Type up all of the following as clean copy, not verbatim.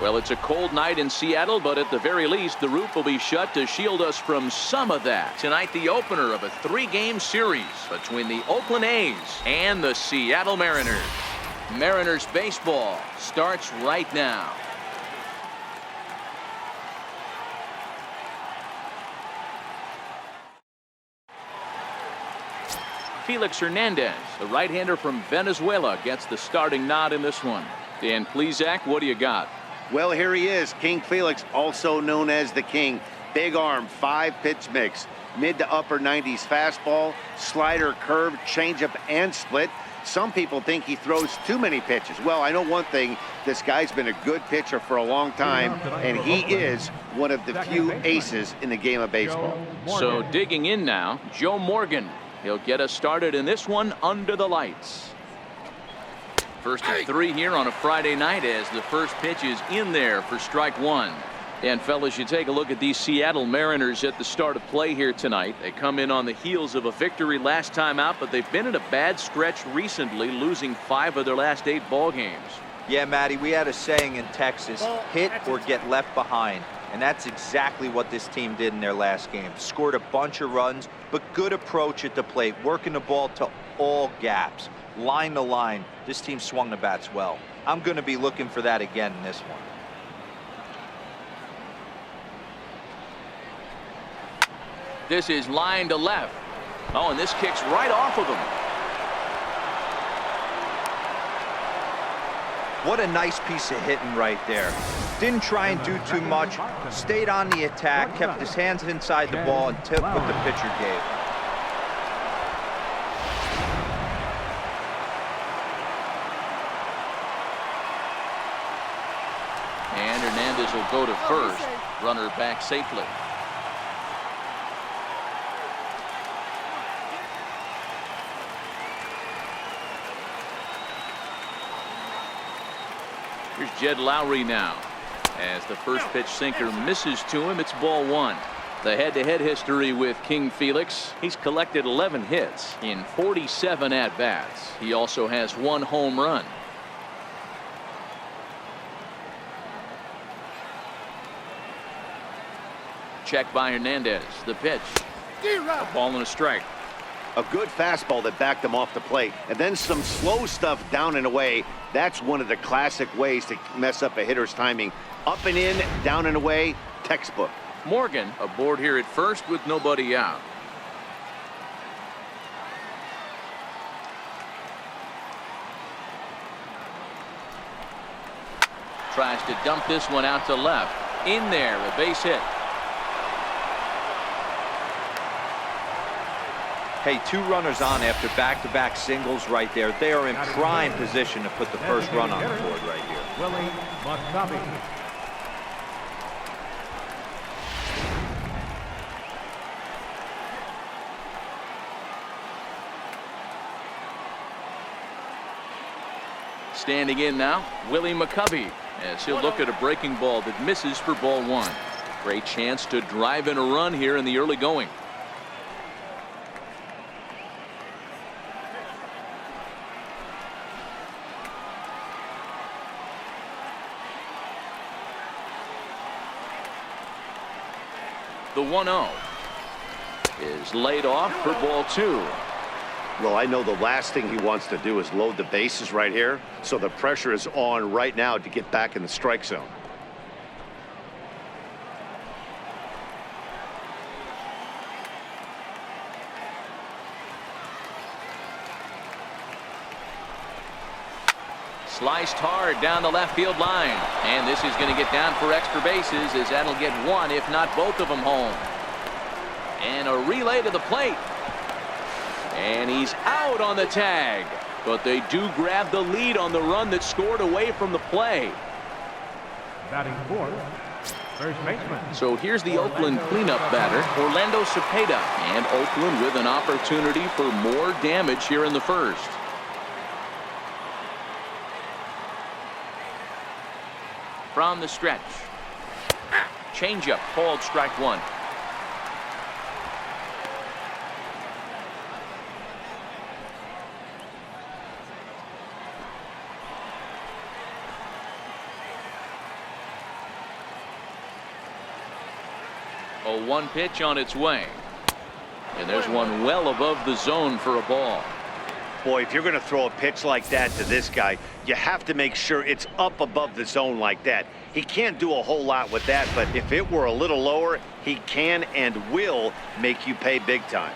Well, it's a cold night in Seattle, but at the very least, the roof will be shut to shield us from some of that. Tonight, the opener of a 3-game series between the Oakland A's and the Seattle Mariners. Mariners baseball starts right now. Felix Hernandez, the right-hander from Venezuela, gets the starting nod in this one. Dan Plesac, what do you got? Well, here he is, King Felix, also known as the King. Big arm, 5-pitch mix, mid to upper 90s fastball, slider, curve, changeup, and split. Some people think he throws too many pitches. Well, I know one thing, this guy's been a good pitcher for a long time, and he is one of the few aces in the game of baseball. So digging in now, Joe Morgan. He'll get us started in this one under the lights. First and 3 here on a Friday night as the first pitch is in there for strike 1. And fellas, you take a look at these Seattle Mariners at the start of play here tonight. They come in on the heels of a victory last time out, but they've been in a bad stretch recently, losing 5 of their last 8 ball games. Yeah, Matty, we had a saying in Texas, hit or get left behind. And that's exactly what this team did in their last game. Scored a bunch of runs, but good approach at the plate, working the ball to all gaps, line to line. This team swung the bats well. I'm going to be looking for that again in this one. This is line to left. Oh, and this kicks right off of him. What a nice piece of hitting right there. Didn't try and do too much. Stayed on the attack, kept his hands inside the ball, and took what the pitcher gave. And Hernandez will go to first. Runner back safely. Here's Jed Lowry now. As the first pitch sinker misses to him, it's ball 1. The head-to-head history with King Felix. He's collected 11 hits in 47 at-bats. He also has 1 home run. Check by Hernandez. The pitch. A ball and a strike. A good fastball that backed him off the plate, and then some slow stuff down and away. That's one of the classic ways to mess up a hitter's timing. Up and in, down and away, textbook. Morgan aboard here at first with nobody out. Tries to dump this one out to left. In there, a base hit. Hey, 2 runners on after back-to-back singles right there. They are in prime position to put the first run on the board right here. Willie McCovey. Standing in now, Willie McCovey, as he'll look at a breaking ball that misses for ball 1. Great chance to drive in a run here in the early going. The 1-0 is laid off for ball 2. Well, I know the last thing he wants to do is load the bases right here, so the pressure is on right now to get back in the strike zone. Sliced hard down the left field line. And this is going to get down for extra bases, as that'll get 1, if not both of them, home. And a relay to the plate. And he's out on the tag. But they do grab the lead on the run that scored away from the play. Batting fourth, first baseman. So here's the Oakland cleanup batter, Orlando Cepeda. And Oakland with an opportunity for more damage here in the first. From the stretch. Changeup called strike 1. 0-1 pitch on its way. And there's one well above the zone for a ball. Boy, if you're going to throw a pitch like that to this guy, you have to make sure it's up above the zone like that. He can't do a whole lot with that, but if it were a little lower, he can and will make you pay big time.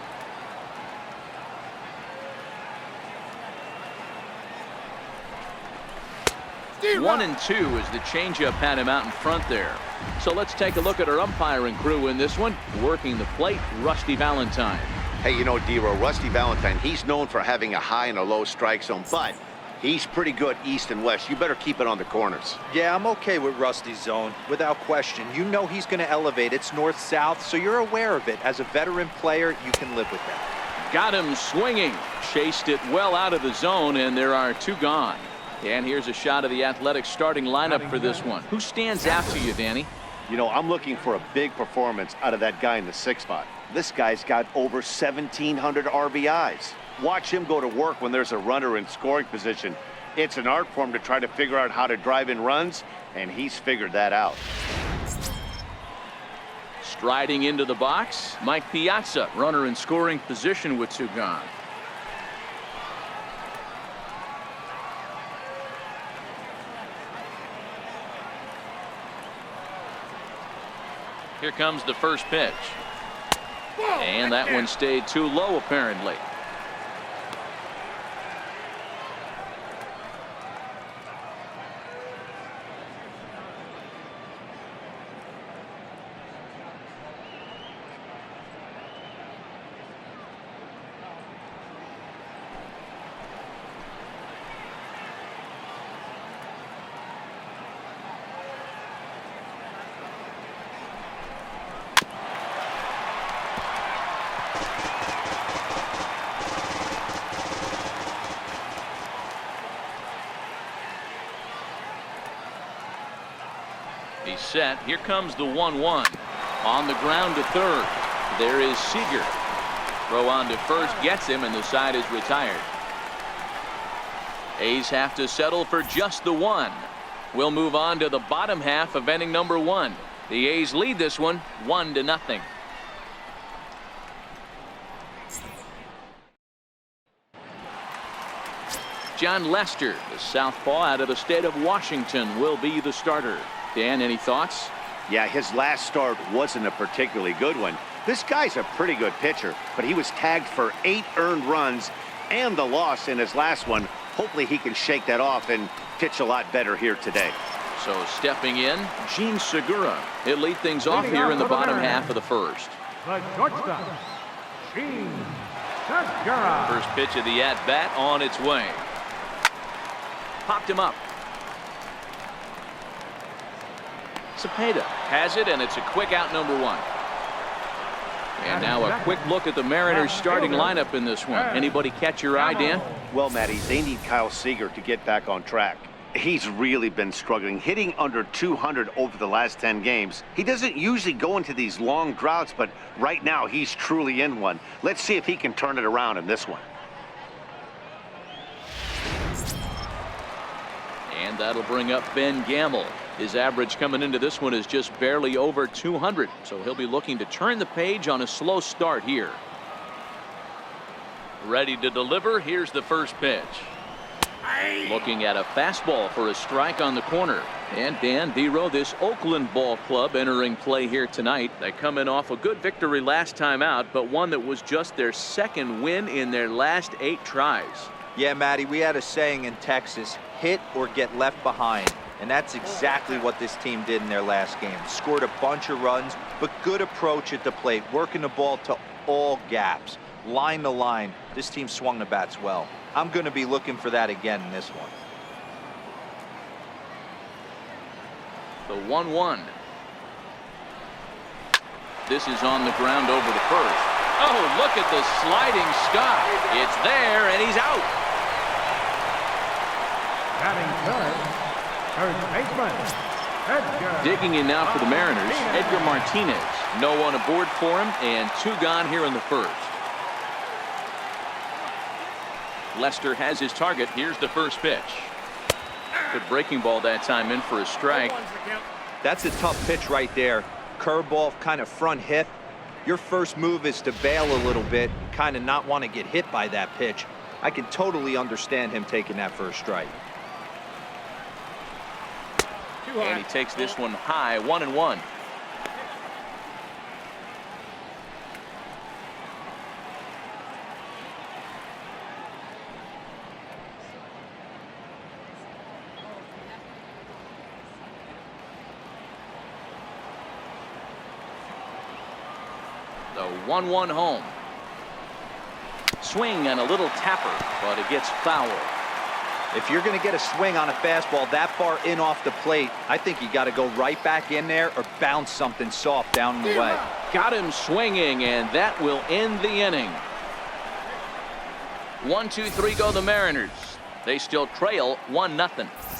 One and two as the changeup had him out in front there. So let's take a look at our umpiring crew in this one. Working the plate, Rusty Valentine. Hey, you know, D-Row, Rusty Valentine, he's known for having a high and a low strike zone, but he's pretty good east and west. You better keep it on the corners. Yeah, I'm okay with Rusty's zone, without question. You know he's going to elevate. It's north-south, so you're aware of it. As a veteran player, you can live with that. Got him swinging. Chased it well out of the zone, and there are two gone. And here's a shot of the Athletics starting lineup for this one. Who stands out to you, Danny? You know, I'm looking for a big performance out of that guy in the 6th spot. This guy's got over 1,700 RBIs. Watch him go to work when there's a runner in scoring position. It's an art form to try to figure out how to drive in runs, and he's figured that out. Striding into the box, Mike Piazza, runner in scoring position with two gone. Here comes the first pitch. And that one stayed too low, apparently. He's set. Here comes the 1-1. On the ground to third. There is Seager. Throw on to first gets him, and the side is retired. A's have to settle for just the one. We'll move on to the bottom half of inning number 1. The A's lead this one 1-0. John Lester, the southpaw out of the state of Washington, will be the starter. Dan, any thoughts? Yeah, his last start wasn't a particularly good one. This guy's a pretty good pitcher, but he was tagged for 8 earned runs and the loss in his last one. Hopefully he can shake that off and pitch a lot better here today. So stepping in, Gene Segura. He'll lead things off here in the bottom half of the first. The shortstop, Gene Segura. First pitch of the at-bat on its way. Popped him up. Cepeda has it, and it's a quick out, number 1. And now a quick look at the Mariners starting lineup in this one. Anybody catch your eye, Dan? Well, Matty, they need Kyle Seager to get back on track. He's really been struggling, hitting under 200 over the last 10 games. He doesn't usually go into these long droughts, but right now he's truly in one. Let's see if he can turn it around in this one. And that'll bring up Ben Gamble. His average coming into this one is just barely over 200, so he'll be looking to turn the page on a slow start here. Ready to deliver. Here's the first pitch. Looking at a fastball for a strike on the corner. And Dan, D-Row, this Oakland ball club entering play here tonight. They come in off a good victory last time out, but one that was just their second win in their last 8 tries. Yeah, Matty, we had a saying in Texas, hit or get left behind. And that's exactly what this team did in their last game. Scored a bunch of runs, but good approach at the plate, working the ball to all gaps, line to line. This team swung the bats well. I'm going to be looking for that again in this one. The 1-1. This is on the ground over the first. Oh, look at the sliding Scott. It's there, and he's out. Batting third, first baseman, Edgar. Digging in now for the Mariners, Edgar Martinez. No one aboard for him, and 2 gone here in the first. Lester has his target. Here's the first pitch. Good breaking ball that time, in for a strike. That's a tough pitch right there. curveball kind of front hip, your first move is to bail a little bit, kind of not want to get hit by that pitch. I can totally understand him taking that first strike. And he takes this one high, 1-1. The 1-1 home. Swing and a little tapper, but it gets foul. If you're going to get a swing on a fastball that far in off the plate, I think you got to go right back in there or bounce something soft down the way. Got him swinging, and that will end the inning. 1-2-3 go the Mariners. They still trail 1-0.